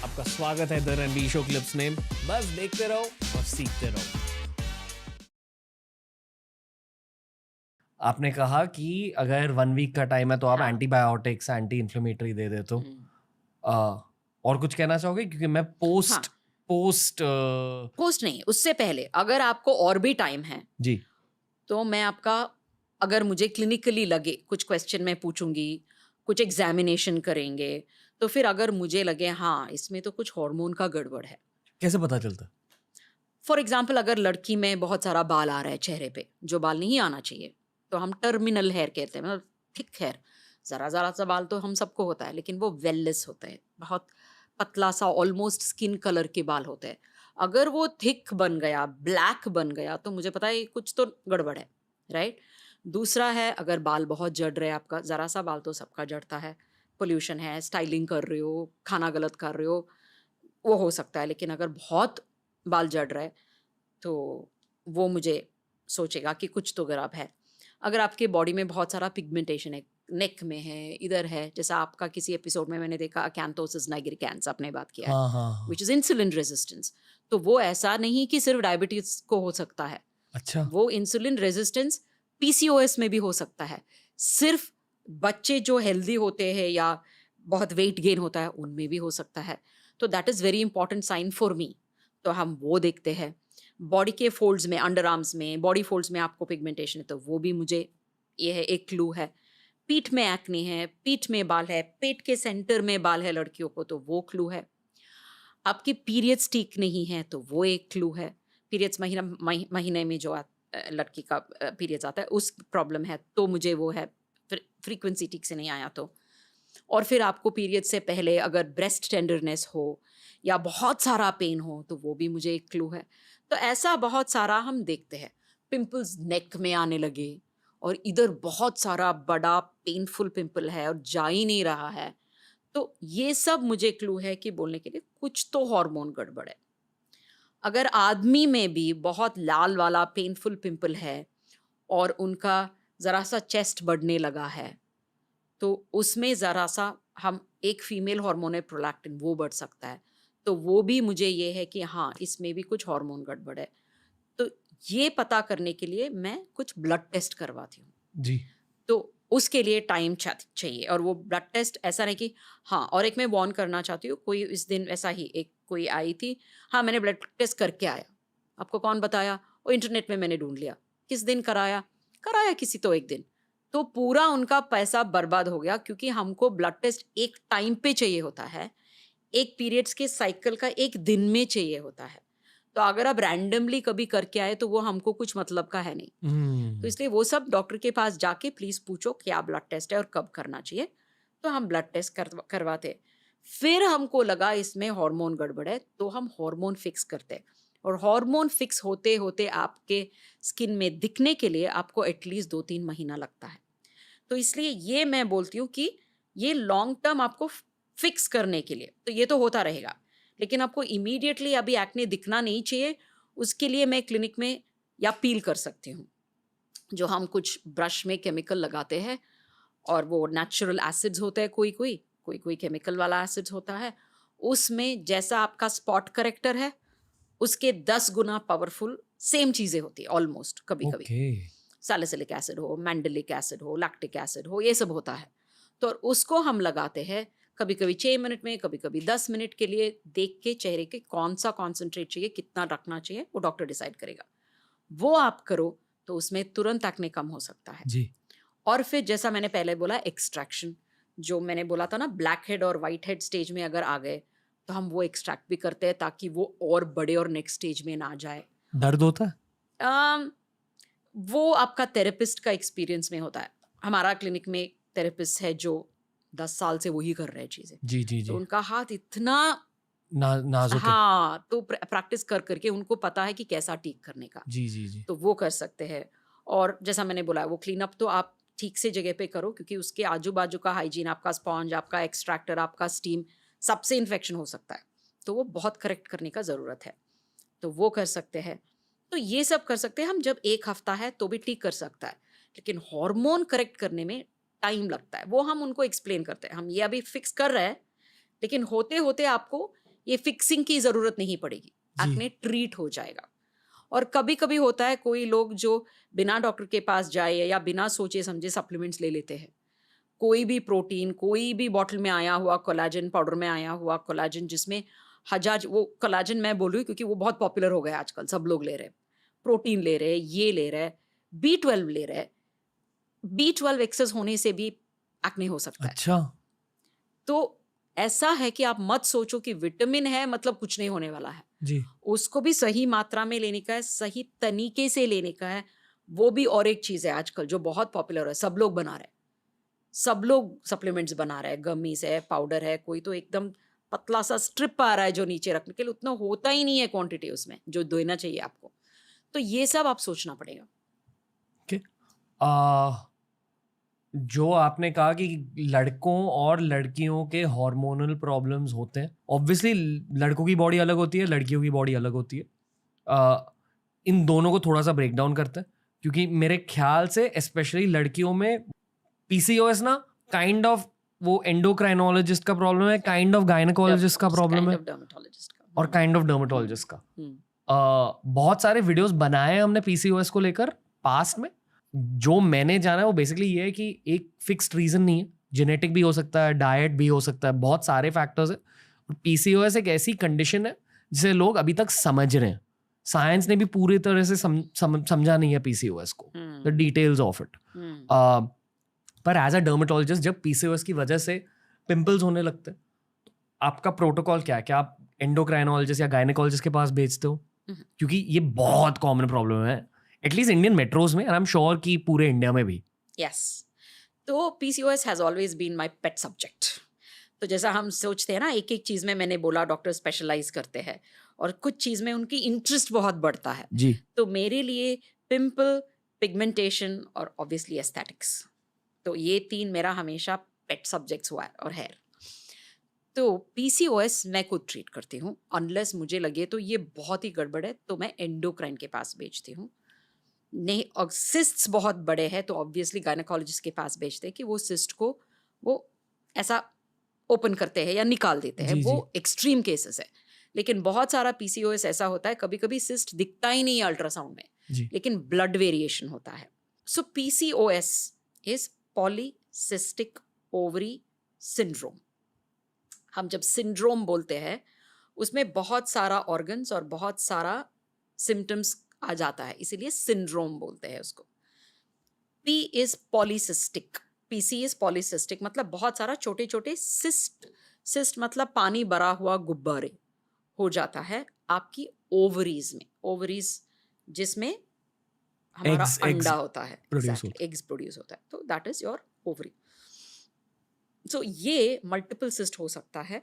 आपका स्वागत है द रणवीर शो क्लिप्स में। बस देखते रहो और सीखते रहो। आपने कहा कि अगर 1 वीक का टाइम है तो आप हाँ। एंटीबायोटिक्स एंटी इन्फ्लेमेटरी दे देते हो। और कुछ कहना चाहोगे, क्योंकि मैं हाँ, पोस्ट पोस्ट नहीं, उससे पहले अगर आपको और भी टाइम है, जी तो मैं आपका अगर मुझे क्लिनिकली लगे, कुछ क्वेश्चन मैं पूछूँगी, कुछ एग्ज़ामिनेशन करेंगे, तो फिर अगर मुझे लगे हाँ, इसमें तो कुछ हार्मोन का गड़बड़ है। कैसे पता चलता? फॉर एग्ज़ाम्पल अगर लड़की में बहुत सारा बाल आ रहा है चेहरे पे, जो बाल नहीं आना चाहिए, तो हम टर्मिनल हेयर कहते हैं, मतलब थिक हेयर। ज़रा-ज़रा सा बाल तो हम सबको होता है, लेकिन वो वेललेस होते हैं, बहुत पतला-सा ऑलमोस्ट स्किन कलर के बाल होते हैं। अगर वो थिक बन गया, ब्लैक बन गया, तो मुझे पता है कुछ तो गड़बड़ है, राइट? दूसरा है अगर बाल बहुत झड़ रहे हैं आपका, ज़रा-सा बाल तो सबका झड़ता है, पॉल्यूशन है, स्टाइलिंग कर रहे हो, खाना गलत खा रहे हो, वो हो सकता है। लेकिन अगर बहुत बाल झड़ रहा है, तो वो मुझे सोचेगा कि कुछ तो खराब है। अगर आपके बॉडी में बहुत सारा पिगमेंटेशन है, नेक में है, इधर है, जैसा आपका किसी एपिसोड में मैंने देखा अकैंथोसिस निग्रिकेंस आपने बात किया है, हाँ हाँ हाँ। Which is insulin resistance. तो वो ऐसा नहीं कि सिर्फ डायबिटीज़ को हो सकता है, अच्छा। वो इंसुलिन रेजिस्टेंस पीसीओएस में भी हो सकता है। सिर्फ बच्चे जो हेल्दी होते हैं या बहुत वेट गेन होता है, उनमें भी हो सकता है। तो that is very important sign for me. तो हम वो देखते हैं। बॉडी के फ़ोल्ड्स में, अंडर आर्म्स में, बॉडी फ़ोल्ड्स में आपको पिगमेंटेशन है, तो वो भी मुझे ये है एक क्लू है। पीठ में एक्ने है, पीठ में बाल है, पेट के सेंटर में बाल है लड़कियों को, तो वो क्लू है। आपके पीरियड्स ठीक नहीं है, तो वो एक क्लू है। पीरियड्स महीने में जो लड़की का पीरियड्स आता है, उस प्रॉब्लम है, तो मुझे वो है। फ्रीक्वेंसी ठीक से नहीं आया तो। और फिर आपको पीरियड से पहले अगर ब्रेस्ट टेंडरनेस हो या बहुत सारा पेन हो, तो वो भी मुझे एक क्लू है। तो ऐसा बहुत सारा हम देखते हैं। पिंपल्स नेक में आने लगे और इधर बहुत सारा बड़ा पेनफुल पिंपल है और जा ही नहीं रहा है, तो ये सब मुझे क्लू है कि बोलने के लिए कुछ तो हार्मोन गड़बड़ है। अगर आदमी में भी बहुत लाल वाला पेनफुल पिंपल है और उनका ज़रा सा चेस्ट बढ़ने लगा है, तो उसमें ज़रा-सा हम एक फीमेल हार्मोन है प्रोलैक्टिन, वो बढ़ सकता है। तो वो भी मुझे ये है कि हाँ, इसमें भी कुछ हार्मोन गड़बड़ है। तो ये पता करने के लिए मैं कुछ ब्लड टेस्ट करवाती हूँ। जी। तो उसके लिए टाइम चाहिए और वो ब्लड टेस्ट ऐसा नहीं कि हाँ। और एक मैं वार्न करना चाहती हूँ, कोई इस दिन ऐसा ही एक कोई आई थी, हाँ, मैंने ब्लड टेस्ट करके आया। आपको कौन बताया? वो इंटरनेट में मैंने ढूँढ लिया। किस दिन कराया? कराया किसी तो एक दिन। तो पूरा उनका पैसा बर्बाद हो गया, क्योंकि हमको ब्लड टेस्ट एक टाइम पे चाहिए होता है। एक पीरियड्स के साइकिल का एक दिन में चाहिए होता है। तो अगर आप रैंडमली कभी करके आए, तो वो हमको कुछ मतलब का है नहीं। तो इसलिए वो सब डॉक्टर के पास जाके प्लीज़ पूछो क्या ब्लड टेस्ट है और कब करना चाहिए। तो हम ब्लड टेस्ट करवाते। फिर हमको लगा इसमें हार्मोन गड़बड़ है, तो हम हार्मोन फिक्स करते। और हार्मोन फिक्स होते-होते आपके स्किन में दिखने के लिए आपको एटलीस्ट 2-3 महीना लगता है। तो इसलिए ये मैं बोलती हूँ कि ये लॉन्ग टर्म आपको फिक्स करने के लिए, तो ये तो होता रहेगा। लेकिन आपको इमीडिएटली अभी एक्ने दिखना नहीं चाहिए, उसके लिए मैं क्लिनिक में या पील कर सकती हूँ। जो हम कुछ ब्रश में केमिकल लगाते हैं और वो नेचुरल एसिड्स होते हैं, कोई केमिकल वाला एसिड्स होता है। उसमें जैसा आपका स्पॉट करेक्टर है, उसके 10 गुना पावरफुल सेम चीज़ें होती है ऑलमोस्ट कभी-कभी। ओके। सैलिसिलिक एसिड हो, मैंडेलिक एसिड हो, लैक्टिक एसिड हो, ये सब होता है। तो उसको हम लगाते हैं कभी-कभी 6 मिनट में, कभी-कभी 10 मिनट के लिए, देख के चेहरे के कौन-सा कॉन्संट्रेट चाहिए, कितना रखना चाहिए, वो डॉक्टर डिसाइड करेगा। वो आप करो, तो उसमें तुरंत एक्ने कम हो सकता है। जी। और फिर जैसा मैंने पहले बोला एक्सट्रैक्शन, जो मैंने बोला था ना, ब्लैक हेड और व्हाइट हेड स्टेज में अगर आ गए, तो हम वो एक्सट्रैक्ट भी करते हैं ताकि वो और बड़े और नेक्स्ट स्टेज में ना जाए। दर्द होता है? अम, वो आपका थेरेपिस्ट का एक्सपीरियंस में होता है। हमारा क्लिनिक में एक थेरेपिस्ट है जो 10 साल से वही कर रहे हैं चीज़ें। जी जी तो जी। उनका हाथ इतना, नाजुक है। हाँ, तो प्रैक्टिस कर करके उनको पता है कि कैसा ठीक करने का। जी जी जी। तो वो कर सकते हैं। और जैसा मैंने बोला, वो क्लीन अप तो आप ठीक से जगह पे करो, क्योंकि उसके आजू-बाजू का हाइजीन, आपका स्पॉन्ज, आपका एक्सट्रैक्टर, आपका स्टीम, सबसे इन्फेक्शन हो सकता है। तो वो बहुत करेक्ट करने का ज़रूरत है। तो वो कर सकते हैं। तो ये सब कर सकते हैं हम, जब 1 हफ्ता है तो भी ठीक कर सकता है। लेकिन हार्मोन करेक्ट करने में टाइम लगता है। वो हम उनको एक्सप्लेन करते हैं। हम ये अभी फिक्स कर रहे हैं, लेकिन होते-होते आपको ये फिक्सिंग की जरूरत नहीं पड़ेगी, जी। एक्ने ट्रीट हो जाएगा। और कभी कभी होता है कोई लोग जो बिना डॉक्टर के पास जाए या बिना सोचे समझे सप्लीमेंट्स ले लेते हैं, कोई भी प्रोटीन, कोई भी बॉटल में आया हुआ कोलाजन, पाउडर में आया हुआ कोलाजन, जिसमें हजार, वो कोलाजन मैं बोल रही हूँ क्योंकि वो बहुत पॉपुलर हो गया आजकल, सब लोग ले रहे हैं, प्रोटीन ले रहे हैं, ये ले रहे हैं, B12 ले रहे हैं। B12 एक्सेस होने से भी एक्ने हो सकता है। अच्छा। तो ऐसा है कि आप मत सोचो कि विटामिन है मतलब कुछ नहीं होने वाला है, जी। उसको भी सही मात्रा में लेने का है, सही तरीके से लेने का है। वो भी और एक चीज है आजकल जो बहुत पॉपुलर है, सब लोग बना रहे हैं, सब लोग सप्लीमेंट्स बना रहे हैं, गमीज है, पाउडर है, कोई तो एकदम पतला सा स्ट्रिप आ रहा है जो नीचे रखने के लिए, उतना होता ही नहीं है क्वांटिटी उसमें जो देना चाहिए आपको। तो ये सब आप सोचना पड़ेगा। ओके। जो आपने कहा कि लड़कों और लड़कियों के हार्मोनल प्रॉब्लम्स होते हैं, ऑब्वियसली लड़कों की बॉडी अलग होती है, लड़कियों की बॉडी अलग होती है। इन दोनों को थोड़ा सा ब्रेक डाउन करते हैं, क्योंकि मेरे ख्याल से स्पेशली लड़कियों में PCOS ना काइंड ऑफ वो एंडोक्राइनोलॉजिस्ट का प्रॉब्लम है, काइंड ऑफ गायनेकोलॉजिस्ट का प्रॉब्लम है, डर्मेटोलॉजिस्ट का और काइंड ऑफ डर्मेटोलॉजिस्ट का। बहुत सारे वीडियोस बनाए हैं हमने PCOS को लेकर पास्ट में। जो मैंने जाना है वो बेसिकली ये है कि एक फिक्स्ड रीजन नहीं है, जेनेटिक भी हो सकता है, डाइट भी हो सकता है, बहुत सारे फैक्टर्स है। PCOS एक ऐसी कंडीशन है जिसे लोग अभी तक समझ रहे हैं, साइंस ने भी पूरी तरह से समझा नहीं है PCOS को, द डिटेल्स ऑफ इट। पर एज अ डर्मेटोलॉजिस्ट जब PCOS की वजह से पिंपल्स होने लगते हैं, आपका प्रोटोकॉल क्या है? क्या आप एंडोक्राइनोलॉजिस्ट या गायनेकोलॉजिस्ट के पास भेजते हो? क्योंकि ये बहुत कॉमन प्रॉब्लम है, एटलीस्ट इंडियन मेट्रोज में, और आई एम श्योर कि पूरे इंडिया में भी। यस। तो PCOS has always been my pet subject. तो जैसा हम सोचते हैं ना, एक एक चीज में मैंने बोला डॉक्टर स्पेशलाइज करते हैं और कुछ चीज में उनकी इंटरेस्ट बहुत बढ़ता है। जी। तो मेरे लिए पिंपल, पिगमेंटेशन और ऑब्वियसली एस्थेटिक्स, तो ये तीन मेरा हमेशा पेट सब्जेक्ट्स हुआ है और है। तो PCOS मैं खुद ट्रीट करती हूँ, अनलेस मुझे लगे तो ये बहुत ही गड़बड़ है तो मैं एंडोक्राइन के पास भेजती हूँ। नहीं, और सिस्ट्स बहुत बड़े हैं तो ऑब्वियसली गायनेकोलॉजिस्ट के पास भेजते हैं कि वो सिस्ट को वो ऐसा ओपन करते हैं या निकाल देते हैं, जी, वो एक्सट्रीम केसेस है। लेकिन बहुत सारा PCOS ऐसा होता है, कभी कभी सिस्ट दिखता ही नहीं है अल्ट्रासाउंड में, जी। लेकिन ब्लड वेरिएशन होता है। सो PCOS is polycystic ovary syndrome. हम जब सिंड्रोम बोलते हैं उसमें बहुत सारा ऑर्गन्स और बहुत सारा सिम्टम्स आ जाता है, इसीलिए सिंड्रोम बोलते हैं उसको। P is polycystic, PC is polycystic, मतलब बहुत सारा छोटे छोटे सिस्ट मतलब पानी भरा हुआ गुब्बारे हो जाता है आपकी ओवरीज में। ओवरीज जिसमें हमारा अंडा होता है, एग्स प्रोड्यूस होता है, तो दैट इज योर ओवरी। सो ये मल्टीपल सिस्ट हो सकता है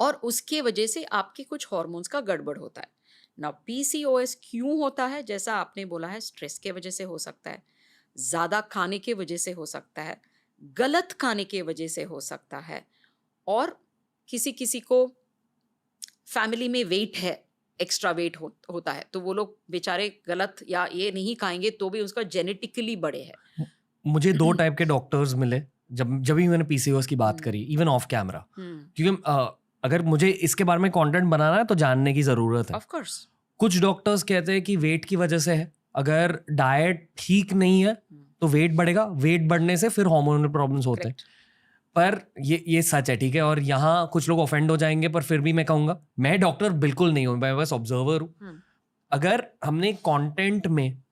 और उसके वजह से आपके कुछ हार्मोन्स का गड़बड़ होता है ना। PCOS क्यों होता है? जैसा आपने बोला है, स्ट्रेस के वजह से हो सकता है, ज़्यादा खाने के वजह से हो सकता है, गलत खाने के वजह से हो सकता है, और किसी किसी को फैमिली में वेट है, एक्स्ट्रा वेट होता है, तो वो लोग बेचारे गलत या ये नहीं खाएंगे तो भी उसका जेनेटिकली बड़े है। मुझे 2 टाइप के डॉक्टर्स मिले जब भी मैंने PCOS की बात करी, इवन ऑफ कैमरा, क्योंकि अगर मुझे इसके बारे में कंटेंट बनाना है तो जानने की जरूरत है। Of course. कुछ डॉक्टर्स कहते हैं कि वेट की वजह से है, अगर डाइट ठीक नहीं है तो वेट बढ़ेगा, वेट बढ़ने से फिर हार्मोनल प्रॉब्लम्स होते हैं। पर ये सच है, ठीक है। और यहाँ कुछ लोग ऑफेंड हो जाएंगे, पर फिर भी मैं कहूँगा, मैं डॉक्टर बिल्कुल नहीं हूँ, मैं बस ऑब्जर्वर हूँ। अगर हमने कंटेंट में,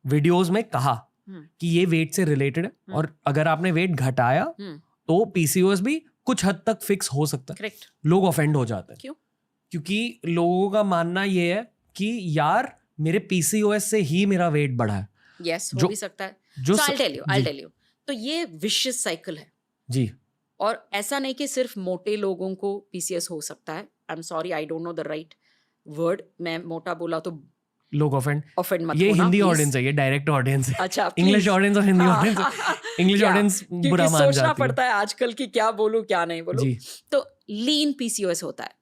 वीडियोस में कहा कि ये वेट से रिलेटेड है, और अगर आपने वेट घटाया तो PCOS भी कुछ हद तक फिक्स हो सकता है। करेक्ट। लोग ऑफेंड हो जाते हैं। क्यों? क्योंकि लोगों का मानना ये है कि यार मेरे PCOS से ही मेरा वेट बढ़ा है। यस, हो भी सकता है। So I'll tell you. तो ये विशियस साइकिल है जी। और ऐसा नहीं कि सिर्फ मोटे लोगों को PCOS हो सकता है। I am sorry, I don't know the right word. मैं मोटा बोला तो लोग ऑफेंड मत ये होना, हिंदी please. ऑडियंस है, ये डायरेक्ट ऑडियंस है। अच्छा, इंग्लिश ऑडियंस और हिंदी ऑडियंस, इंग्लिश ऑडियंस बुरा मान जाती है। सोचना पड़ता है आजकल की क्या बोलूं क्या नहीं बोलूं। जी। तो लीन PCOS होता है,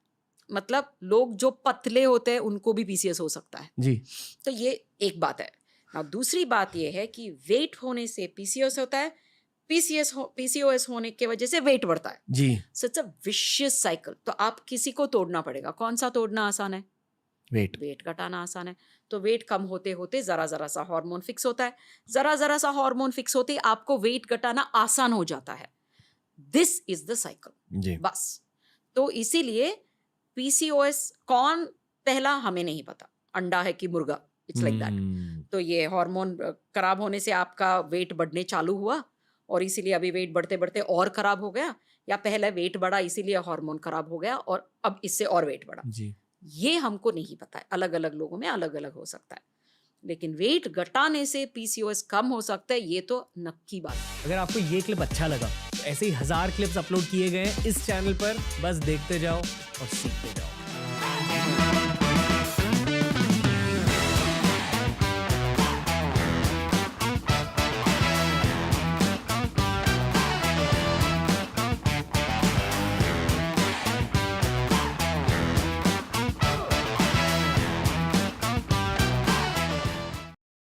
मतलब लोग जो पतले होते हैं उनको भी PCOS हो सकता है जी। तो ये एक बात है ना। दूसरी बात ये है कि वेट होने से PCOS होता है, पीसीओएस होने की वजह से वेट बढ़ता है. जी. So it's a vicious cycle. तो आप किसी को तोड़ना पड़ेगा. कौन सा तोड़ना आसान है? वेट घटाना आसान है. तो वेट कम होते होते जरा जरा सा हार्मोन फिक्स होता है. जरा जरा सा हार्मोन फिक्स होते आपको वेट घटाना आसान हो जाता है. This is the cycle. जी. बस. तो इसीलिए पीसीओएस कौन पहला हमें नहीं पता. अंडा है कि मुर्गा. It's like that. तो ये हार्मोन खराब होने से आपका वेट बढ़ने चालू हुआ और इसीलिए अभी वेट बढ़ते बढ़ते और खराब हो गया, या पहले वेट बढ़ा इसीलिए हार्मोन खराब हो गया और अब इससे और वेट बढ़ा. जी. ये हमको नहीं पता है. अलग अलग लोगों में अलग अलग हो सकता है, लेकिन वेट घटाने से पीसीओएस कम हो सकता है, ये तो नक्की बात है. अगर आपको ये क्लिप अच्छा लगा तो ऐसे ही 1000 क्लिप्स अपलोड किए गए हैं इस चैनल पर. बस देखते जाओ और सीखते जाओ.